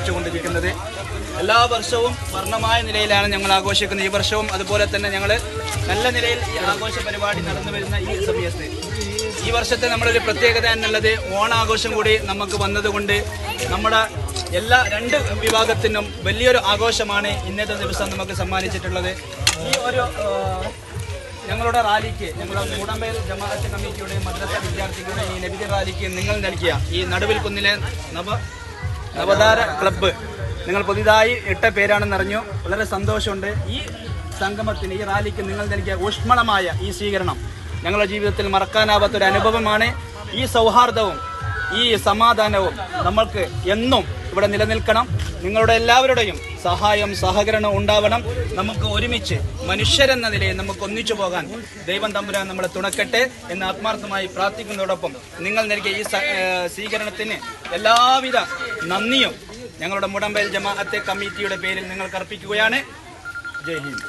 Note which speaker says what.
Speaker 1: ആഘോഷിച്ചുകൊണ്ടിരിക്കുന്നത്. എല്ലാ വർഷവും വർണ്ണമായ നിലയിലാണ് ഞങ്ങൾ ആഘോഷിക്കുന്നത്. ഈ വർഷവും അതുപോലെ തന്നെ ഞങ്ങൾ നല്ല നിലയിൽ ഈ ആഘോഷ പരിപാടി നടന്നു വരുന്ന ഈ സമയത്ത് ഈ വർഷത്തെ നമ്മളൊരു പ്രത്യേകത എന്നുള്ളത് ഓണാഘോഷം കൂടി നമുക്ക് വന്നതുകൊണ്ട് നമ്മുടെ എല്ലാ രണ്ട് വിഭാഗത്തിനും വലിയൊരു ആഘോഷമാണ് ഇന്നത്തെ ദിവസം നമുക്ക് സമ്മാനിച്ചിട്ടുള്ളത്. ഈ ഒരു ഞങ്ങളുടെ റാലിക്ക് ഞങ്ങളുടെ മൂടമ്പേൽ ജമാഅത്ത് കമ്മിറ്റിയുടെയും മദ്രസ വിദ്യാർത്ഥികളുടെയും ഈ നബിദിന റാലിക്ക് നിങ്ങൾ നൽകിയ ഈ നടുവിൽ കുന്നിലെ നവതാര ക്ലബ്ബ് നിങ്ങൾ പുതിയതായി ഇട്ട പേരാണെന്നറിഞ്ഞു. വളരെ സന്തോഷമുണ്ട്. ഈ സംഗമത്തിന് ഈ റാലിക്ക് നിങ്ങൾ നൽകിയ ഊഷ്മളമായ ഈ സ്വീകരണം ഞങ്ങളുടെ ജീവിതത്തിൽ മറക്കാനാവാത്തൊരു അനുഭവമാണ്. ഈ സൗഹാർദ്ദവും ഈ സമാധാനവും നമ്മൾക്ക് എന്നും ഇവിടെ നിലനിൽക്കണം. നിങ്ങളുടെ എല്ലാവരുടെയും സഹായം സഹകരണം ഉണ്ടാവണം. നമുക്ക് ഒരുമിച്ച് മനുഷ്യരെന്ന നിലയിൽ നമുക്ക് ഒന്നിച്ചു പോകാൻ ദൈവം തമ്പുരാൻ നമ്മളെ തുണക്കട്ടെ എന്ന് ആത്മാർത്ഥമായി പ്രാർത്ഥിക്കുന്നതോടൊപ്പം നിങ്ങൾ നൽകിയ ഈ സ്വീകരണത്തിന് എല്ലാവിധ നന്ദിയും ഞങ്ങളുടെ മൂടമ്പേൽ ജമാഅത്തെ കമ്മിറ്റിയുടെ പേരിൽ നിങ്ങൾക്ക് അർപ്പിക്കുകയാണ്. ജയ് ഹിന്ദ്.